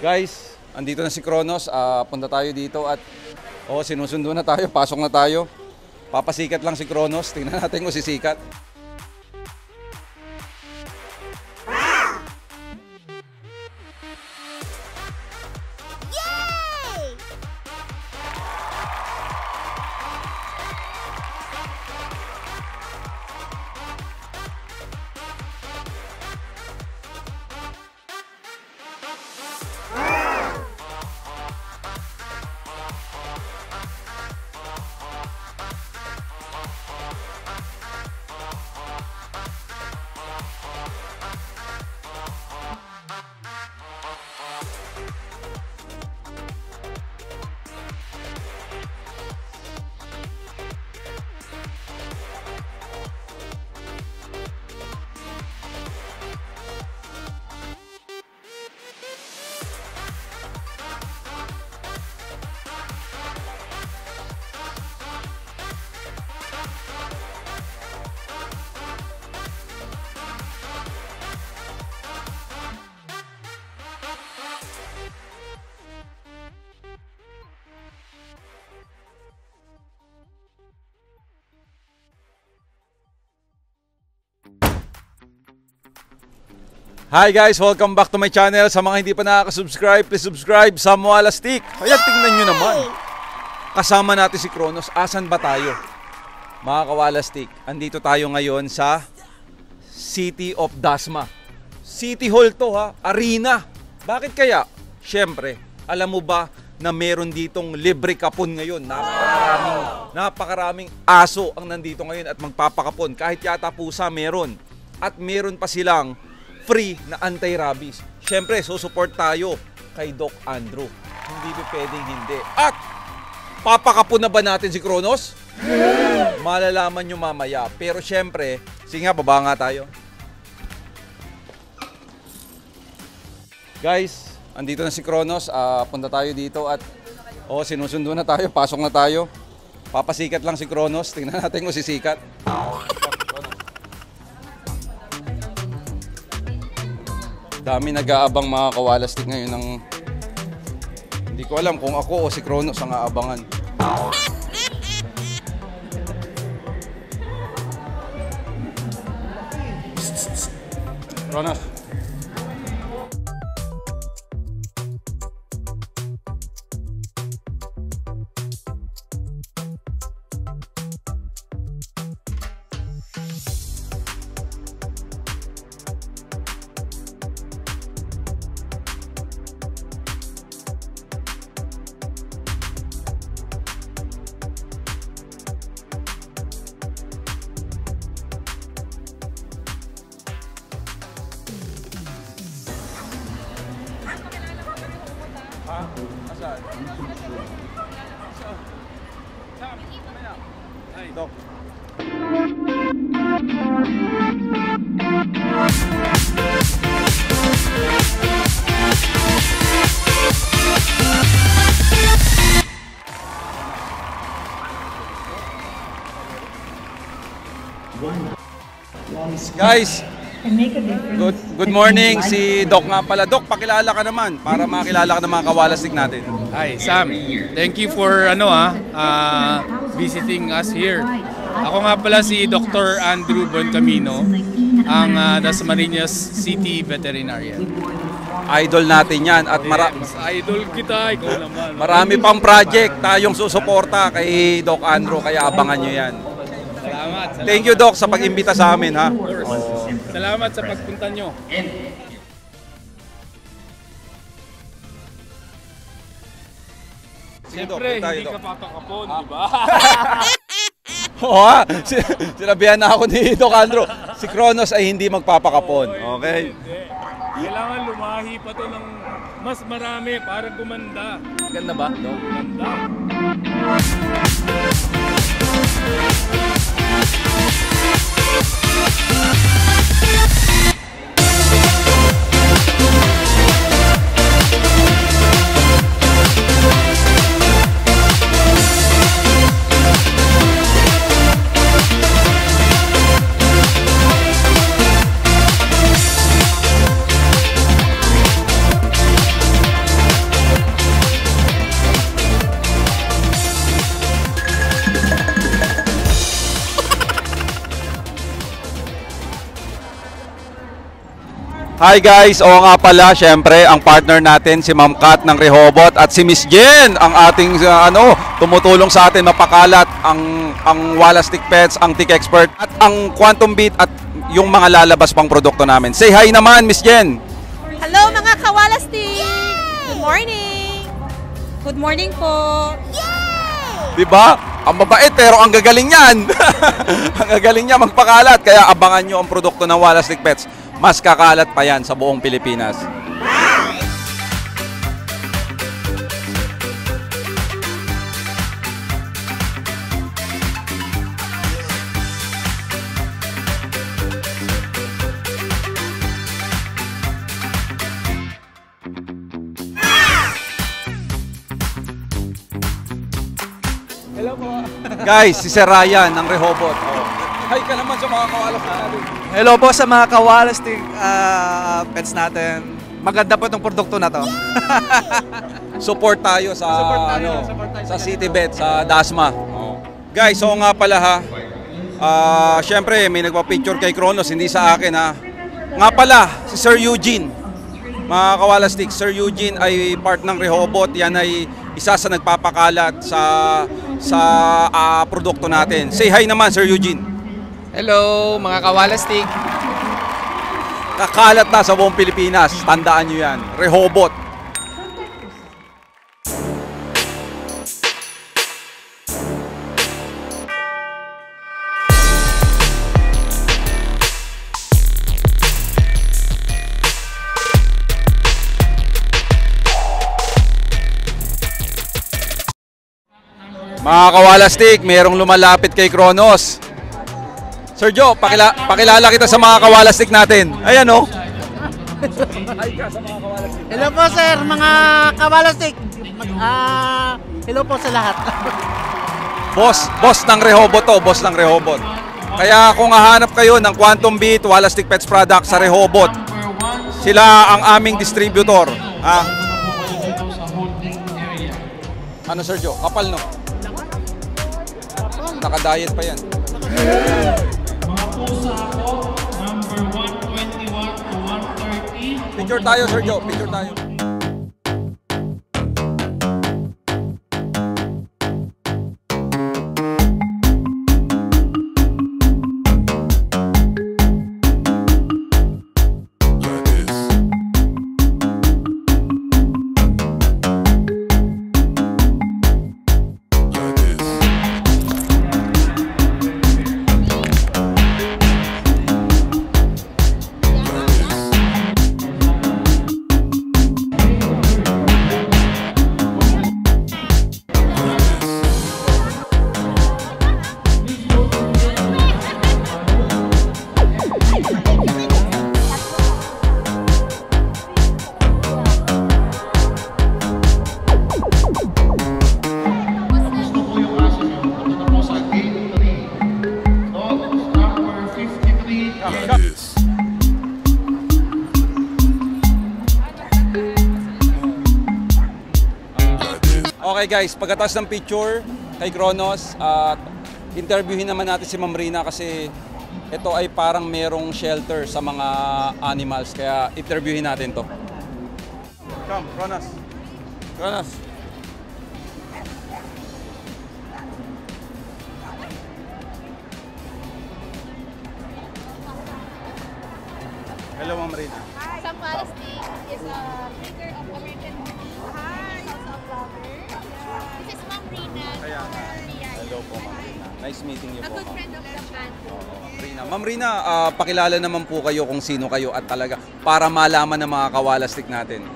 Guys, andito na si Kronos. Punta tayo dito at sinusundo na tayo. Pasok na tayo. Papasikat lang si Kronos. Tingnan natin kung sisikat. Hi guys! Welcome back to my channel. Sa mga hindi pa nakaka-subscribe, please subscribe. Samualastik. Ayan, tingnan nyo naman. Kasama natin si Kronos. Asan ba tayo? Mga kawalastik, andito tayo ngayon sa City of Dasma. City Hall to ha, arena. Bakit kaya? Siyempre, alam mo ba na meron ditong libre kapon ngayon? Napakaraming aso ang nandito ngayon at magpapakapon. Kahit yata pusa meron. At meron pa silang free na anti-rabies. Siyempre, susupport tayo kay Doc Andrew. Hindi pwedeng hindi. At, papakapon na ba natin si Kronos? Malalaman nyo mamaya. Pero siyempre, sige nga, baba nga tayo. Guys, andito na si Kronos. Punta tayo dito at sinusundo na tayo. Pasok na tayo. Papasikat lang si Kronos. Tingnan natin kung sisikat. Dami nag-aabang mga kawalastik ngayon ng... Hindi ko alam kung ako o si Kronos ang aabangan. Kronos. Asan? Ay, Doc. Guys, good morning. Si Doc nga pala. Doc, pakilala ka naman para makilala ka ng mga kawalastik natin. Hi, Sam. Thank you for visiting us here. Ako nga pala si Dr. Andrew Boncamino, ang Dasmariñas City Veterinarian. Idol natin yan at mas idol kita, ikaw naman. marami pang project tayong susuporta kay Doc Andrew, kaya abangan nyo yan. Salamat. Thank you, Doc, sa pag-imbita sa amin, ha? Salamat sa pagpunta nyo. Siyempre, hindi ka papakapon, di ba? Oo ha, sinabihan na ako ni Doc Andrew. Si Kronos ay hindi magpapakapon. Okay? Kailangan lumahi pa to ng mas marami para gumanda. Ganda ba, Doc? Ganda. Hi guys, oo nga pala, syempre ang partner natin si Ma'am Kat ng Rehoboth at si Miss Jen, ang ating tumutulong sa atin mapakalat ang Walastic Pets, ang Tick Expert at ang Quantum Beat at yung mga lalabas pang produkto namin. Say hi naman, Miss Jen. Hello mga kawalastik! Good morning! Good morning po! Diba? Ang mabait pero ang gagaling niyan. Ang gagaling niya magpakalat, kaya abangan nyo ang produkto ng Walastic Pets. Mas kakalat pa yan sa buong Pilipinas. Hello po. Guys, si Sir Ryan ng Rehoboth. Hi ka naman sa mga kawalas natin. Hello po sa mga Kawalastic pets natin. Maganda po itong produkto na to. Support tayo sa support tayo sa sa City Bet, sa Dasma. Guys, so nga pala ha. Syempre may nagpa-picture kay Kronos, hindi sa akin ha. Nga pala, si Sir Eugene. Mga Kawalastic, Sir Eugene ay part ng Rehoboth. Yan ay isa sa nagpapakalat sa produkto natin. Say hi naman, Sir Eugene. Hello mga Kawalastic. Kakalat na sa buong Pilipinas. Tandaan nyo yan. Rehoboth. Mga Kawalastic, mayroong lumalapit kay Kronos. Sir Joe, pakilala kita sa mga Kawalastic natin. Ayan oh. Hello po sir, mga Kawalastic. Hello po sa lahat. Boss ng Rehoboth to, boss ng Rehoboth. Kaya kung hahanap kayo ng Quantum Beat, Walastic Pets product sa Rehoboth, sila ang aming distributor. Ano Sir Joe? Kapal no? Naka-diet pa yan. Number 121 to 130. Picture tayo, Sir Joe. Picture tayo. Okay guys, pagkatapos ng picture kay Kronos, interviewin naman natin si Ma'am Rina kasi ito ay parang merong shelter sa mga animals, kaya interviewin natin to. Come, Kronos. Kronos. Hello Ma'am Rina. Sam Walastic is a breeder of American salsa flower. This is Ma'am Rina. Hello po Ma'am Rina. Nice meeting you A po good Ma'am. friend of the band. Rina. Ma'am Rina, pakilala naman po kayo kung sino kayo at talaga para malaman ng mga Kawalastic natin.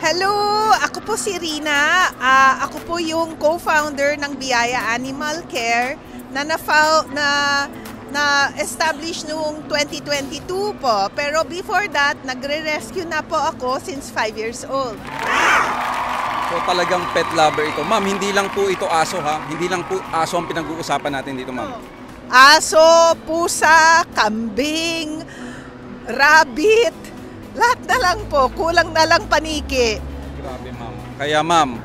Hello! Ako po si Rina. Ako po yung co-founder ng Biyaya Animal Care na establish noong 2022 po. Pero before that, nagre-rescue na po ako since 5 years old. So talagang pet lover ito. Ma'am, hindi lang po ito aso ha. Hindi lang po aso ang pinag-uusapan natin dito, ma'am. Aso, pusa, kambing, rabbit, lahat na lang po. Kulang na lang paniki. Grabe, ma'am. Kaya, ma'am,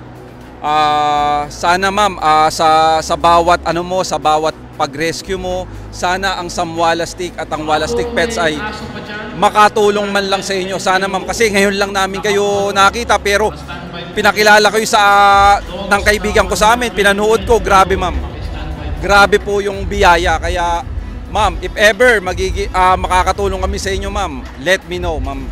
sana, ma'am, sa bawat sa bawat pag-rescue mo, sana ang Sam Walastic at ang Walastic Pets ay makatulong man lang sa inyo. Sana ma'am, kasi ngayon lang namin kayo nakita pero pinakilala kayo sa ng kaibigan ko sa amin, pinanood ko, grabe ma'am. Grabe po yung biyaya. Kaya ma'am, if ever makakatulong kami sa inyo ma'am, let me know ma'am.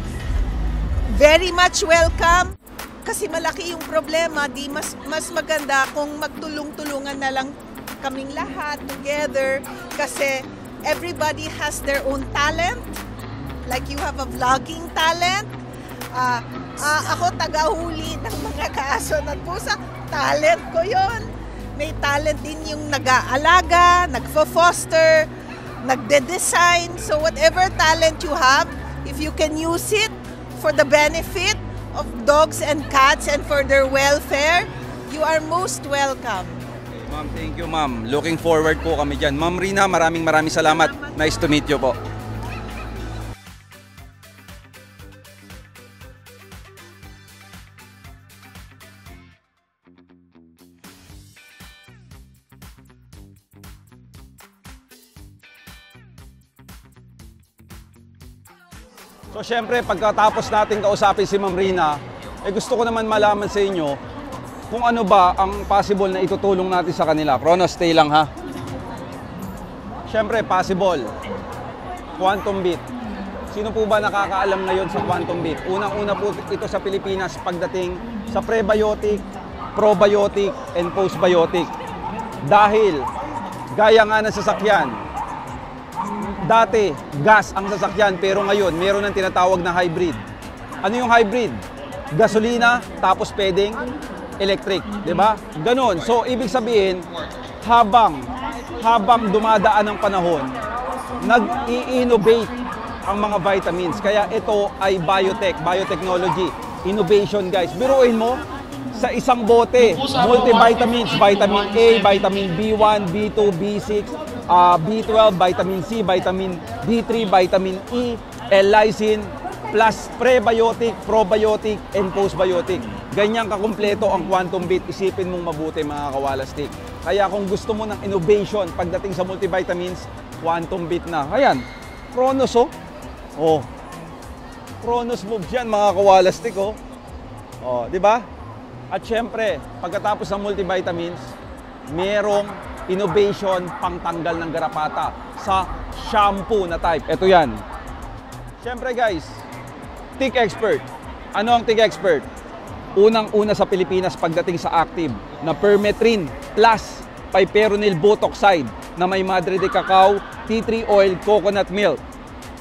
Very much welcome. Kasi malaki yung problema, di mas maganda kung magtulong-tulungan na lang kaming lahat together kasi everybody has their own talent. Like you have a vlogging talent. Ako tagahuli ng mga kaaso at pusa. Talent ko yon. May talent din yung nag-aalaga, nagfo-foster, nagde-design. So whatever talent you have, if you can use it for the benefit of dogs and cats and for their welfare, you are most welcome. Ma'am, thank you ma'am. Looking forward po kami dyan. Ma'am Rina, maraming salamat. Nice to meet you po. So syempre, pagkatapos natin kausapin si Ma'am Rina, gusto ko naman malaman sa inyo kung ano ba ang possible na itutulong natin sa kanila. Kronos, stay lang ha. Syempre, possible. Quantum Beat. Sino po ba nakakaalam ngayon sa Quantum Beat? Unang-una po ito sa Pilipinas pagdating sa prebiotic, probiotic, and postbiotic. Dahil, gaya nga ng sasakyan, dati, gas ang sasakyan pero ngayon meron ng tinatawag na hybrid. Ano yung hybrid? Gasolina tapos pwedeng electric, 'di ba? Ganon. So ibig sabihin, habang dumadaan ang panahon, nag-i-innovate ang mga vitamins. Kaya ito ay biotechnology, innovation guys. Biruin mo, sa isang bote, multivitamins, vitamin A, vitamin B1, B2, B6, B12, vitamin C, vitamin D3, vitamin E, L-lysine, plus prebiotic, probiotic, and postbiotic. Ganyan kakumpleto ang Quantum Beat. Isipin mong mabuti mga kawalastik. Kaya kung gusto mo ng innovation pagdating sa multivitamins, Quantum Beat na. Ayan, Kronos oh. Oh. Kronos move yan mga kawalastik oh. Oh, di ba? At syempre, pagkatapos ng multivitamins, merong innovation pangtanggal ng garapata sa shampoo na type. Ito yan. Syempre guys, Tick Expert. Ano ang Tick Expert? Unang-una sa Pilipinas pagdating sa active na Permethrin plus Piperonil Butoxide na may Madre de Cacao, tea tree oil, coconut milk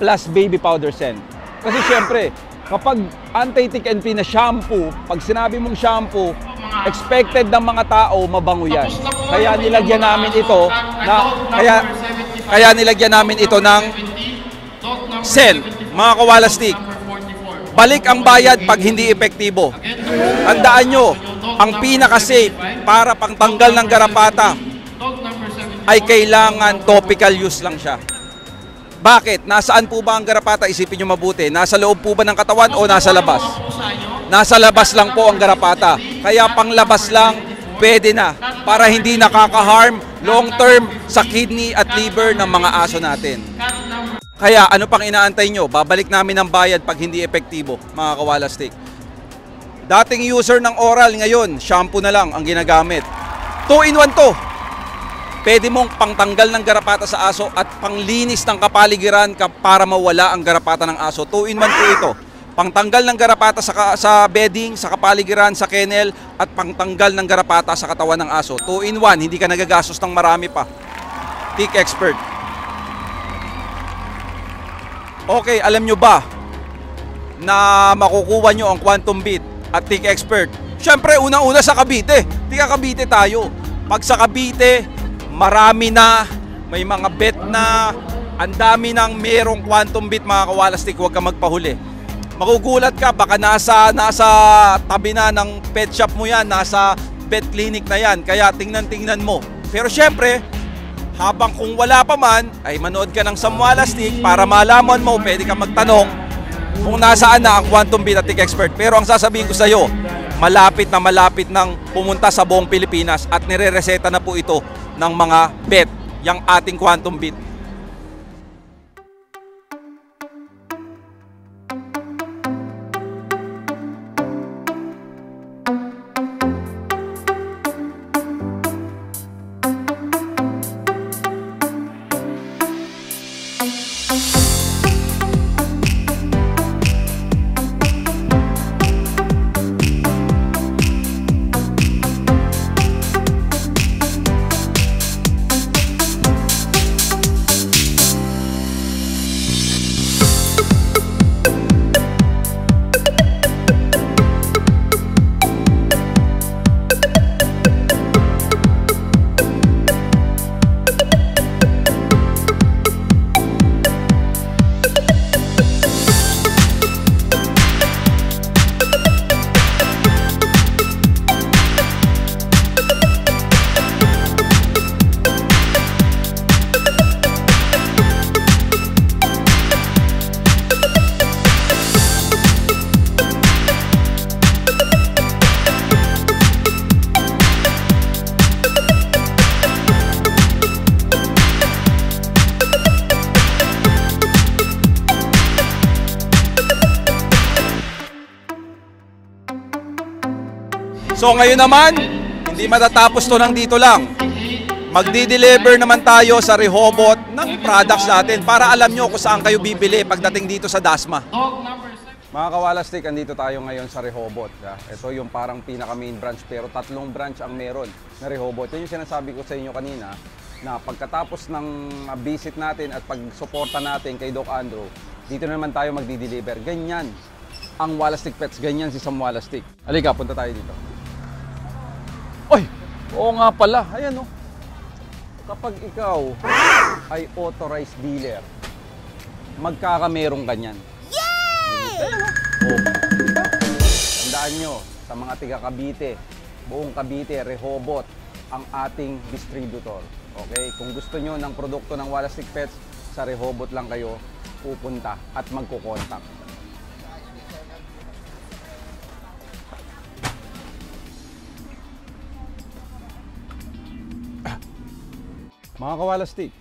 plus baby powder sen. Kasi syempre, kapag anti-tick and pee na shampoo, pag sinabi mong shampoo, expected ng mga tao mabango yan. Kaya nilagyan namin ito ng scent, mga kawalastik. Balik ang bayad pag hindi epektibo. Tandaan nyo, ang pinaka-safe para pangtanggal ng garapata ay kailangan topical use lang siya. Bakit? Nasaan po ba ang garapata? Isipin nyo mabuti. Nasa loob po ba ng katawan o nasa labas? Nasa labas lang po ang garapata. Kaya panglabas lang, pwede na. Para hindi nakaka-harm long term sa kidney at liver ng mga aso natin. Kaya ano pang inaantay nyo? Babalik namin ang bayad pag hindi epektibo, mga kawalastik. Dating user ng oral, ngayon, shampoo na lang ang ginagamit. 2-in-1 to. Pwede mong pangtanggal ng garapata sa aso at panglinis ng kapaligiran para mawala ang garapata ng aso. 2-in-1 po ito. Pangtanggal ng garapata sa bedding, sa kapaligiran, sa kennel, at pangtanggal ng garapata sa katawan ng aso. 2-in-1, hindi ka nagagastos ng marami pa. Tick Expert. Okay, alam nyo ba na makukuha nyo ang Quantum Beat at Tick Expert? Siyempre, unang-una sa Cavite. Tika Cavite tayo. Pag sa Cavite, marami na, may mga bet na, ang dami nang merong Quantum Beat mga kawalastik, huwag ka magpahuli. Magugulat ka, baka nasa tabi na ng pet shop mo yan, nasa vet clinic na yan, kaya tingnan mo. Pero syempre, habang kung wala pa man, ay manood ka ng Samualastik para malaman mo, pwede ka magtanong kung nasaan na ang Quantum Beat at Tick Expert. Pero ang sasabihin ko sa iyo, malapit nang pumunta sa buong Pilipinas at nire-reseta na po ito ng mga vet, yung ating Quantum Beat. So ngayon naman, hindi matatapos to ng dito lang. Magdi-deliver naman tayo sa Rehoboth ng products natin para alam nyo kung saan kayo bibili pagdating dito sa Dasma. Dog number 6. Mga kawalastik, andito tayo ngayon sa Rehoboth. Ito yung parang pinaka main branch pero 3 branch ang meron na Rehoboth. Yan yung sinasabi ko sa inyo kanina na pagkatapos ng visit natin at pagsuporta natin kay Doc Andrew, dito naman tayo magdi-deliver. Ganyan ang Walastik Pets, ganyan si Sam Walastik. Halika, punta tayo dito. Oy! Oo nga pala, ayan o. Kapag ikaw ay authorized dealer, magkakamerong ganyan. Yay! Oh. Tandaan nyo, sa mga tiga Cavite, buong Cavite, Rehoboth, ang ating distributor. Okay? Kung gusto nyo ng produkto ng Walastik Pets, sa Rehoboth lang kayo pupunta at magkukontak. Mga kawalastik,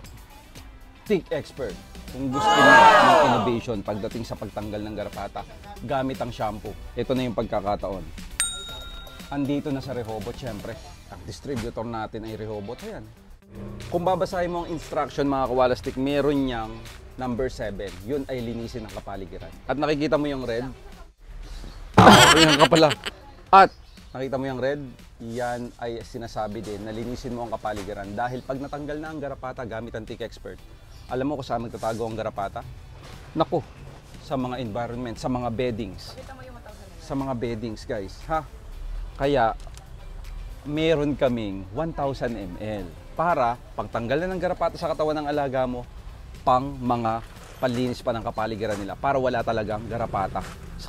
Tick Expert. Kung gusto niyo ng innovation pagdating sa pagtanggal ng garapata, gamit ang shampoo. Ito na yung pagkakataon. Andito na sa Rehoboth, syempre. Ang distributor natin ay Rehoboth. Ayan. Kung babasahin mo ang instruction, mga kawalastik, meron niyang number 7. Yun ay linisin ng kapaligiran. At nakikita mo yung red? Ayan ka pala. At nakita mo yung red? Yan ay sinasabi din na linisin mo ang kapaligiran dahil pag natanggal na ang garapata gamit ang Tick Expert, alam mo kung saan magtatago ang garapata? Naku, sa mga environment, sa mga beddings. Sa mga beddings, guys. Ha? Kaya, meron kaming 1,000 ml para pagtanggal na ng garapata sa katawan ng alaga mo, pang mga panlinis pa ng kapaligiran nila para wala talagang garapata.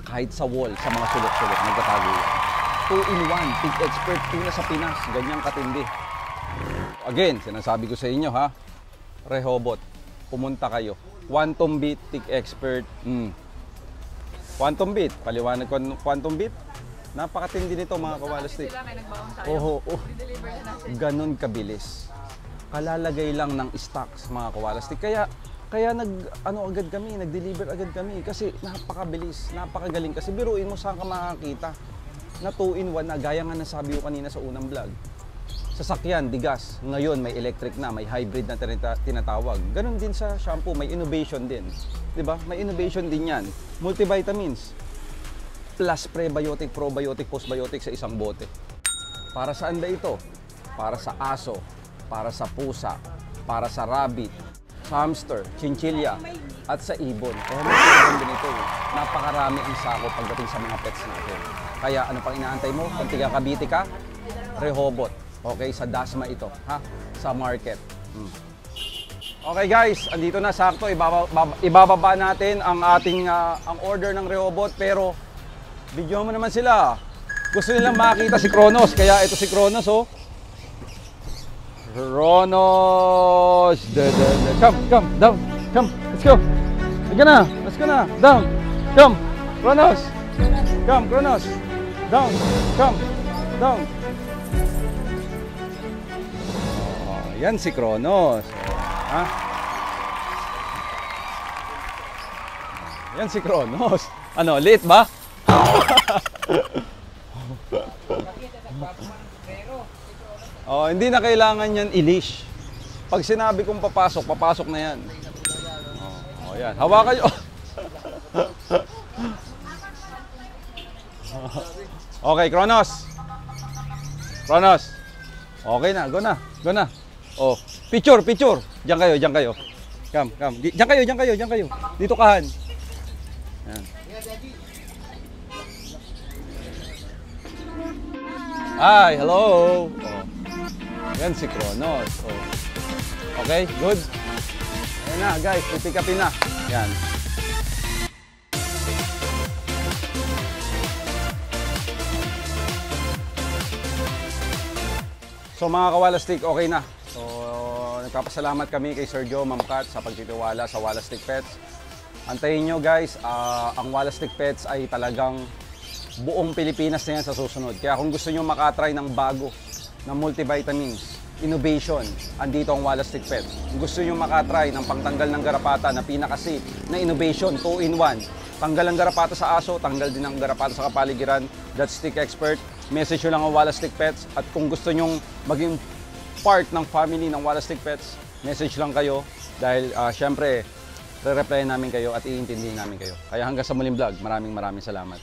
Kahit sa wall, sa mga sulok-sulok, nagtatago yan. 2-in-1, Tick Expert, una sa Pinas, ganyang katindi. Again, sinasabi ko sa inyo ha, Rehoboth, pumunta kayo. Quantum Beat, Tick Expert. Quantum Beat, paliwanag ko Quantum Beat. Napakatindi nito mga kawalastik. Oh. Ganon kabilis. Kalalagay lang ng stocks mga kawalastik. Kaya agad kami, nag-deliver agad kami kasi napakabilis, napakagaling kasi biruin mo saan ka makakita. Na 2-in-1 na gaya nga nasabi ko kanina sa unang vlog. Sasakyan, digas. Ngayon may electric na, may hybrid na tinatawag. Ganon din sa shampoo, may innovation din. 'Di ba? May innovation din 'yan. Multivitamins plus prebiotic, probiotic, postbiotic sa isang bote. Para saan ba ito? Para sa aso, para sa pusa, para sa rabbit, sa hamster, chinchilla, at sa ibon. Kaya may din ito. Napakarami ang sako pagdating sa mga pets natin. Kaya ano pang inaantay mo? Kung tiga Cavite ka, Rehoboth. Okay, sa Dasma ito, ha? Sa market. Okay guys, andito na sakto. Ibababa natin ang ating ang order ng Rehoboth, pero video mo naman sila. Gusto nilang makita si Kronos, kaya ito si Kronos, oh. Kronos! Come, down. Come, let's go. Let's go na. Down. Come, Kronos. Come, Kronos. Down. Come, down. Oh, yan si Kronos. Ha? Yan si Kronos. Ano, late ba? Oh, hindi na kailangan yan i-leash. Pag sinabi kong papasok, papasok na yan. Oh, yan. Hawakan nyo. Okay, Kronos. Okay na, go na. Oh, picture. Diyan kayo. Come. Diyan kayo. Dito kahan. Yan. Hi, hello. Oh. Yan si Kronos. Oh. Okay, good. Ayan na, guys, pipick upin na. Yan. So mga kawalastik, okay na. So nagpapasalamat kami kay Sir Joe, Ma'am Kat sa pagtitiwala sa Walastik Pets. Antayin nyo guys, ang Walastik Pets ay talagang buong Pilipinas na yan sa susunod. Kaya kung gusto nyo makatry ng bago na multivitamins, innovation, andito ang Walastik Pets. Kung gusto nyo makatry ng pangtanggal ng garapata na pinaka-safe na innovation, 2-in-1. Tanggal ang garapata sa aso, tanggal din ang garapata sa kapaligiran. That's Tick Expert. message nyo lang ang Wallastick Pets. At kung gusto nyong maging part ng family ng Wallastick Pets, message lang kayo. Dahil syempre, re-replyan namin kayo at iintindihin namin kayo. Kaya hanggang sa muling vlog, maraming salamat.